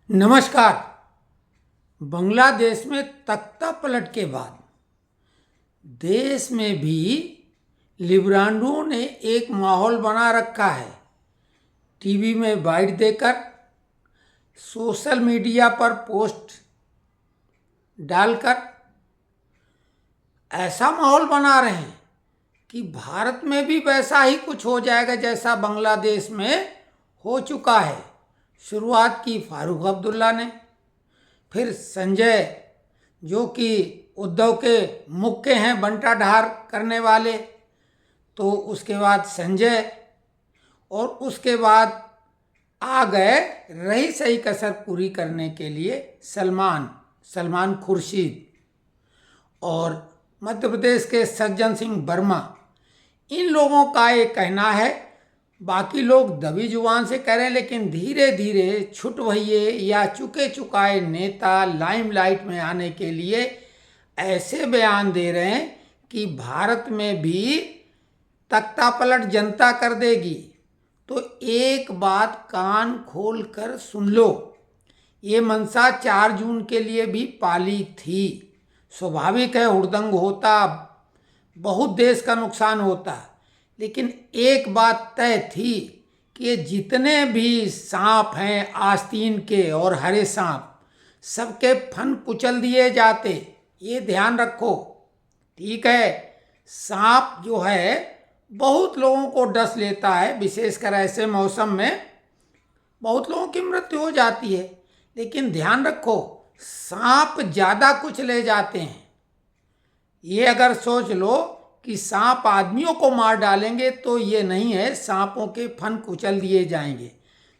नमस्कार। बांग्लादेश में तख्ता पलट के बाद देश में भी लिबरांडों ने एक माहौल बना रखा है। टीवी में बाइट देकर, सोशल मीडिया पर पोस्ट डालकर ऐसा माहौल बना रहे हैं कि भारत में भी वैसा ही कुछ हो जाएगा जैसा बांग्लादेश में हो चुका है। शुरुआत की फारूक अब्दुल्ला ने, फिर संजय जो कि उद्धव के मुख्य हैं बंटाढार करने वाले, तो उसके बाद संजय, और उसके बाद आ गए रही सही कसर पूरी करने के लिए सलमान खुर्शीद और मध्य प्रदेश के सज्जन सिंह वर्मा। इन लोगों का ये कहना है, बाकी लोग दबी जुबान से कह रहे हैं, लेकिन धीरे धीरे छुटभइये या चुके चुकाए नेता लाइमलाइट में आने के लिए ऐसे बयान दे रहे हैं कि भारत में भी तख्तापलट जनता कर देगी। तो एक बात कान खोल कर सुन लो, ये मंशा 4 जून के लिए भी पाली थी। स्वाभाविक है, हुड़दंग होता, बहुत देश का नुकसान होता, लेकिन एक बात तय थी कि ये जितने भी सांप हैं आस्तीन के और हरे सांप, सबके फन कुचल दिए जाते। ये ध्यान रखो, ठीक है। सांप जो है बहुत लोगों को डस लेता है, विशेषकर ऐसे मौसम में बहुत लोगों की मृत्यु हो जाती है, लेकिन ध्यान रखो सांप ज़्यादा कुछ ले जाते हैं। ये अगर सोच लो कि सांप आदमियों को मार डालेंगे, तो ये नहीं है, सांपों के फन कुचल दिए जाएंगे।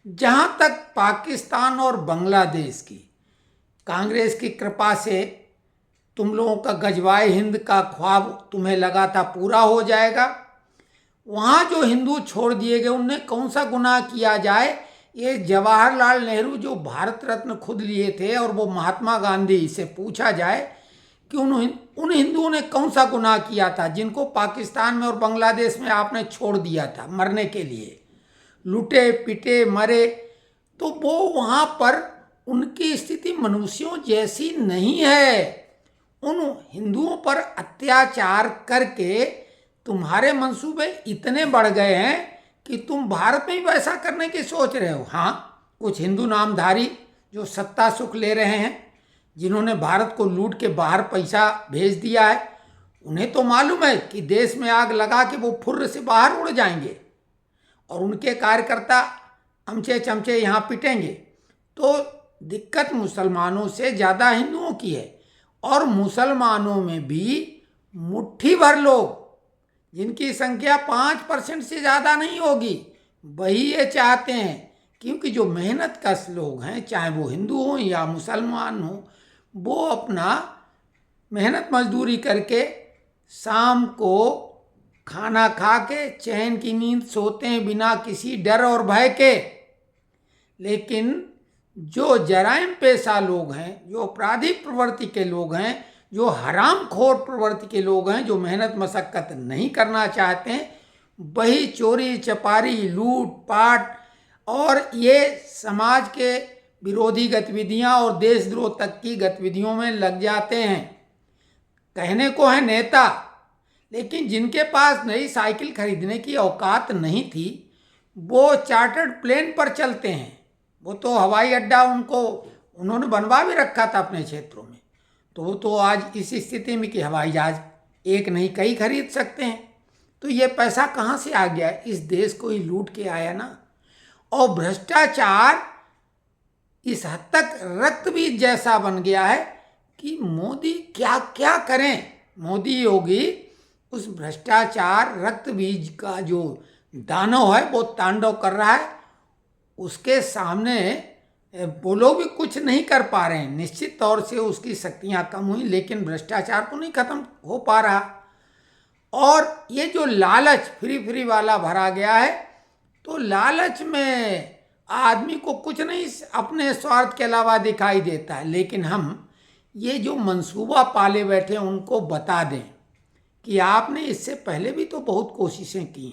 जहाँ तक पाकिस्तान और बांग्लादेश की, कांग्रेस की कृपा से तुम लोगों का गजवाए हिंद का ख्वाब तुम्हें लगा था पूरा हो जाएगा। वहाँ जो हिंदू छोड़ दिए गए, उनने कौन सा गुनाह किया जाए। ये जवाहरलाल नेहरू जो भारत रत्न खुद लिए थे, और वो महात्मा गांधी से पूछा जाए कि उन हिंदुओं ने कौन सा गुनाह किया था जिनको पाकिस्तान में और बांग्लादेश में आपने छोड़ दिया था मरने के लिए, लूटे पिटे मरे। तो वो वहाँ पर उनकी स्थिति मनुष्यों जैसी नहीं है। उन हिंदुओं पर अत्याचार करके तुम्हारे मंसूबे इतने बढ़ गए हैं कि तुम भारत में भी वैसा करने की सोच रहे हो। हाँ, कुछ हिंदू नामधारी जो सत्ता सुख ले रहे हैं, जिन्होंने भारत को लूट के बाहर पैसा भेज दिया है, उन्हें तो मालूम है कि देश में आग लगा के वो फुर्र से बाहर उड़ जाएंगे और उनके कार्यकर्ता अमचे चमचे यहाँ पिटेंगे। तो दिक्कत मुसलमानों से ज़्यादा हिंदुओं की है, और मुसलमानों में भी मुट्ठी भर लोग, जिनकी संख्या 5% से ज़्यादा नहीं होगी, वही ये चाहते हैं। क्योंकि जो मेहनत कश लोग हैं, चाहे वो हिंदू हों या मुसलमान हों, वो अपना मेहनत मजदूरी करके शाम को खाना खा के चैन की नींद सोते हैं बिना किसी डर और भय के। लेकिन जो जराइम पेशा लोग हैं, जो आपराधिक प्रवृत्ति के लोग हैं, जो हरामखोर प्रवृत्ति के लोग हैं, जो मेहनत मशक्कत नहीं करना चाहते हैं, वही चोरी चपारी लूट पाट और ये समाज के विरोधी गतिविधियां और देशद्रोह तक की गतिविधियों में लग जाते हैं। कहने को है नेता, लेकिन जिनके पास नई साइकिल खरीदने की औकात नहीं थी, वो चार्टर्ड प्लेन पर चलते हैं। वो तो हवाई अड्डा उन्होंने बनवा भी रखा था अपने क्षेत्रों में। तो वो तो आज इस स्थिति में कि हवाई जहाज एक नहीं कई खरीद सकते हैं। तो ये पैसा कहाँ से आ गया? इस देश को ही लूट के आया ना। और भ्रष्टाचार इस हद तक रक्त बीज जैसा बन गया है कि मोदी क्या क्या करें। मोदी योगी उस भ्रष्टाचार रक्त बीज का जो दानव है वो तांडव कर रहा है, उसके सामने वो लोग भी कुछ नहीं कर पा रहे हैं। निश्चित तौर से उसकी शक्तियां कम हुई, लेकिन भ्रष्टाचार तो नहीं खत्म हो पा रहा। और ये जो लालच फ्री वाला भरा गया है, तो लालच में आदमी को कुछ नहीं अपने स्वार्थ के अलावा दिखाई देता है। लेकिन हम ये जो मंसूबा पाले बैठे हैं उनको बता दें कि आपने इससे पहले भी तो बहुत कोशिशें की।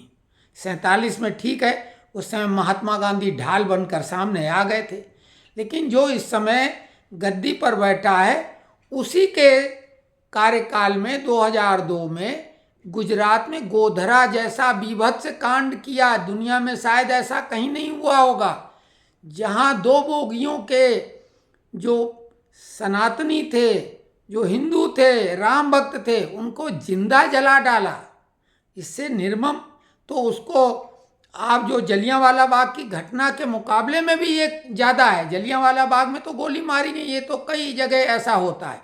47 में ठीक है, उस समय महात्मा गांधी ढाल बनकर सामने आ गए थे, लेकिन जो इस समय गद्दी पर बैठा है उसी के कार्यकाल में 2002 में गुजरात में गोधरा जैसा बीभत्स कांड किया। दुनिया में शायद ऐसा कहीं नहीं हुआ होगा, जहां 2 बोगियों के जो सनातनी थे, जो हिंदू थे, राम भक्त थे, उनको जिंदा जला डाला। इससे निर्मम तो उसको आप जो जलियांवाला बाग की घटना के मुकाबले में भी ये ज़्यादा है। जलियांवाला बाग में तो गोली मारी गई, ये तो कई जगह ऐसा होता है,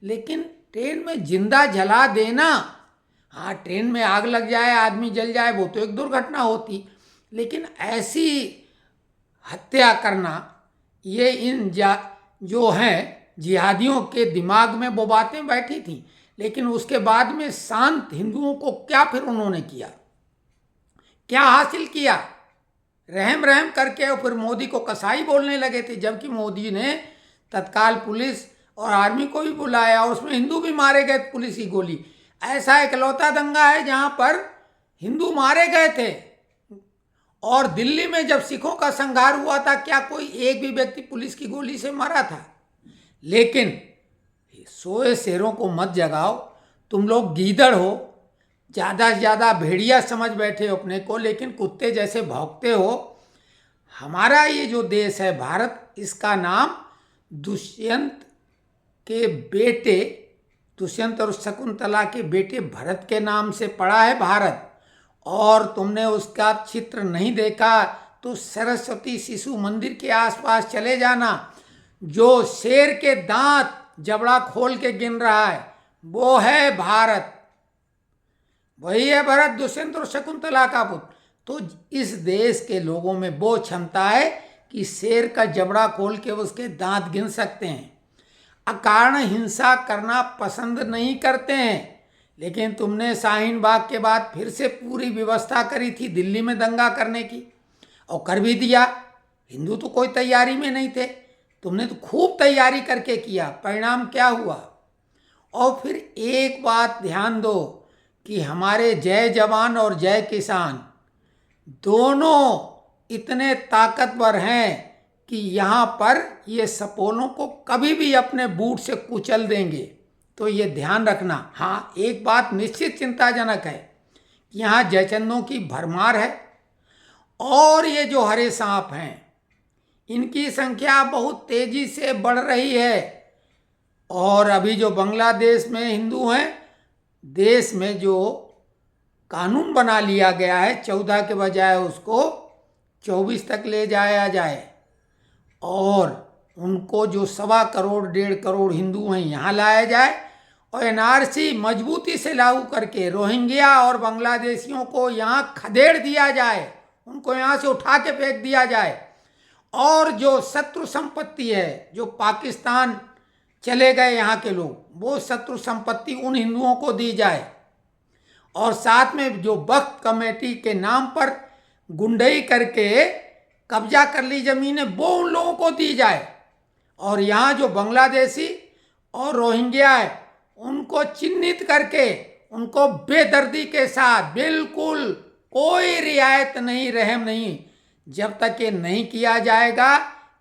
लेकिन ट्रेन में जिंदा जला देना, हाँ ट्रेन में आग लग जाए, आदमी जल जाए, वो तो एक दुर्घटना होती, लेकिन ऐसी हत्या करना, ये इन जो हैं जिहादियों के दिमाग में वो बातें बैठी थी। लेकिन उसके बाद में शांत हिंदुओं को क्या फिर उन्होंने किया, क्या हासिल किया? रहम रहम करके और फिर मोदी को कसाई बोलने लगे थे, जबकि मोदी ने तत्काल पुलिस और आर्मी को भी बुलाया और उसमें हिंदू भी मारे गए पुलिस की गोली। ऐसा इकलौता दंगा है जहां पर हिंदू मारे गए थे। और दिल्ली में जब सिखों का संहार हुआ था, क्या कोई एक भी व्यक्ति पुलिस की गोली से मरा था? लेकिन सोए शेरों को मत जगाओ, तुम लोग गीदड़ हो, ज़्यादा से ज़्यादा भेड़िया समझ बैठे हो अपने को, लेकिन कुत्ते जैसे भौंकते हो। हमारा ये जो देश है भारत, इसका नाम दुष्यंत के बेटे, दुष्यंत और शकुंतला के बेटे भरत के नाम से पड़ा है भारत। और तुमने उसका चित्र नहीं देखा तो सरस्वती शिशु मंदिर के आसपास चले जाना, जो शेर के दांत जबड़ा खोल के गिन रहा है वो है भारत, वही है भरत, दुष्यंत और शकुंतला का पुत्र। तो इस देश के लोगों में वो क्षमता है कि शेर का जबड़ा खोल के उसके दांत गिन सकते हैं। अकारण हिंसा करना पसंद नहीं करते हैं, लेकिन तुमने शाहीन बाग के बाद फिर से पूरी व्यवस्था करी थी दिल्ली में दंगा करने की, और कर भी दिया। हिंदू तो कोई तैयारी में नहीं थे, तुमने तो खूब तैयारी करके किया। परिणाम क्या हुआ? और फिर एक बात ध्यान दो कि हमारे जय जवान और जय किसान दोनों इतने ताकतवर हैं कि यहाँ पर ये सपोलों को कभी भी अपने बूट से कुचल देंगे। तो ये ध्यान रखना। हाँ, एक बात निश्चित चिंताजनक है, यहाँ जयचंदों की भरमार है, और ये जो हरे सांप हैं इनकी संख्या बहुत तेजी से बढ़ रही है। और अभी जो बांग्लादेश में हिंदू हैं, देश में जो कानून बना लिया गया है 14 के बजाय उसको 24 तक ले जाया जाए, और उनको जो 1.25 करोड़ 1.5 करोड़ हिंदू हैं यहाँ लाया जाए, और एनआरसी मजबूती से लागू करके रोहिंग्या और बांग्लादेशियों को यहाँ खदेड़ दिया जाए, उनको यहाँ से उठा के फेंक दिया जाए। और जो शत्रु संपत्ति है, जो पाकिस्तान चले गए यहाँ के लोग, वो शत्रु संपत्ति उन हिंदुओं को दी जाए। और साथ में जो वक्फ कमेटी के नाम पर गुंडई करके कब्जा कर ली जमीनें, वो उन लोगों को दी जाए। और यहाँ जो बांग्लादेशी और रोहिंग्या है उनको चिन्हित करके उनको बेदर्दी के साथ, बिल्कुल कोई रियायत नहीं, रहम नहीं, जब तक ये नहीं किया जाएगा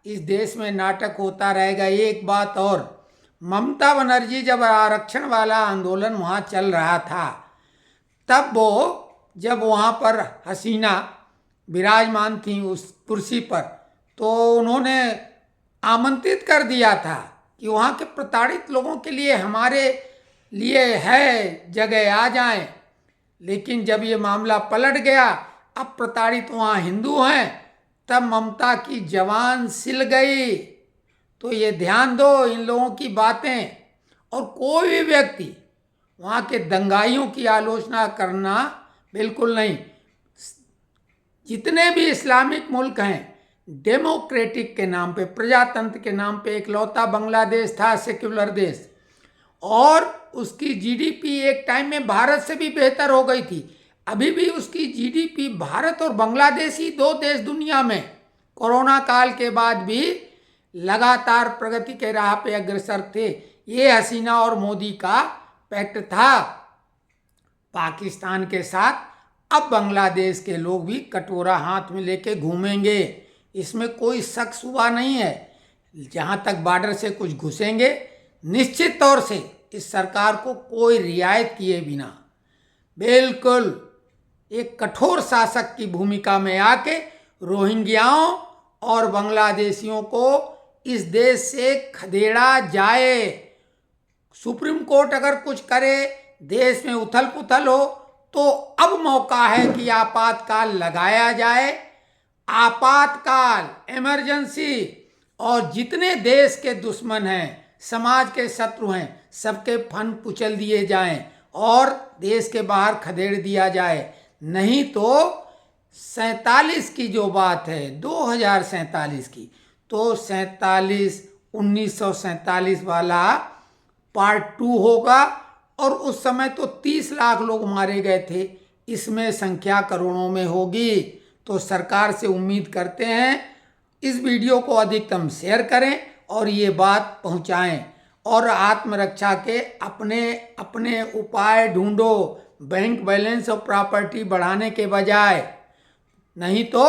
इस देश में नाटक होता रहेगा। एक बात और, ममता बनर्जी जब आरक्षण वाला आंदोलन वहाँ चल रहा था, तब वो जब वहाँ पर हसीना विराजमान थी उस कुर्सी पर, तो उन्होंने आमंत्रित कर दिया था कि वहाँ के प्रताड़ित लोगों के लिए हमारे लिए है जगह, आ जाएं। लेकिन जब ये मामला पलट गया, अब प्रताड़ित वहाँ हिंदू हैं, तब ममता की जवान सिल गई। तो ये ध्यान दो इन लोगों की बातें। और कोई भी व्यक्ति वहाँ के दंगाइयों की आलोचना करना बिल्कुल नहीं। जितने भी इस्लामिक मुल्क हैं, डेमोक्रेटिक के नाम पे, प्रजातंत्र के नाम पे इकलौता बांग्लादेश था सेक्युलर देश, और उसकी जीडीपी एक टाइम में भारत से भी बेहतर हो गई थी। अभी भी उसकी जीडीपी, भारत और बांग्लादेश ही 2 देश दुनिया में कोरोना काल के बाद भी लगातार प्रगति के राह पे अग्रसर थे। ये हसीना और मोदी का पैक्ट था पाकिस्तान के साथ। अब बांग्लादेश के लोग भी कटोरा हाथ में लेके घूमेंगे, इसमें कोई शक शुबा नहीं है। जहाँ तक बॉर्डर से कुछ घुसेंगे, निश्चित तौर से इस सरकार को कोई रियायत किए बिना बिल्कुल एक कठोर शासक की भूमिका में आके रोहिंग्याओं और बांग्लादेशियों को इस देश से खदेड़ा जाए। सुप्रीम कोर्ट अगर कुछ करे, देश में उथल पुथल हो, तो अब मौका है कि आपातकाल लगाया जाए। आपातकाल, इमरजेंसी, और जितने देश के दुश्मन हैं, समाज के शत्रु हैं, सबके फन कुचल दिए जाएं और देश के बाहर खदेड़ दिया जाए। नहीं तो 47 की जो बात है, 2047 की, तो 1947 वाला पार्ट 2 होगा। और उस समय तो 30 लाख लोग मारे गए थे, इसमें संख्या करोड़ों में होगी। तो सरकार से उम्मीद करते हैं इस वीडियो को अधिकतम शेयर करें और ये बात पहुंचाएं और आत्मरक्षा के अपने अपने उपाय ढूंढो, बैंक बैलेंस और प्रॉपर्टी बढ़ाने के बजाय। नहीं तो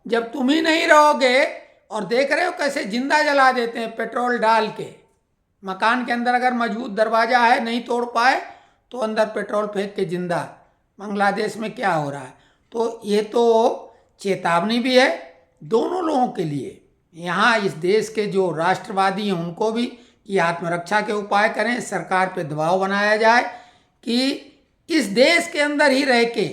जब तुम ही नहीं रहोगे, और देख रहे हो कैसे जिंदा जला देते हैं पेट्रोल डाल के, मकान के अंदर अगर मजबूत दरवाजा है, नहीं तोड़ पाए तो अंदर पेट्रोल फेंक के जिंदा। बांग्लादेश में क्या हो रहा है? तो ये तो चेतावनी भी है दोनों लोगों के लिए। यहाँ इस देश के जो राष्ट्रवादी हैं उनको भी कि आत्मरक्षा के उपाय करें, सरकार पे दबाव बनाया जाए कि इस देश के अंदर ही रह के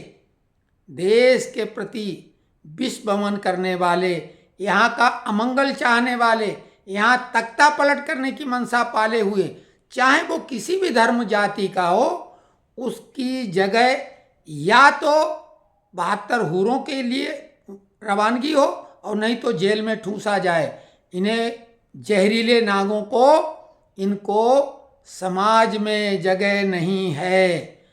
देश के प्रति विष वमन करने वाले, यहाँ का अमंगल चाहने वाले, यहाँ तख्ता पलट करने की मंशा पाले हुए, चाहे वो किसी भी धर्म जाति का हो, उसकी जगह या तो 72 हूरों के लिए रवानगी हो और नहीं तो जेल में ठूंसा जाए। इन्हें जहरीले नागों को, इनको समाज में जगह नहीं है।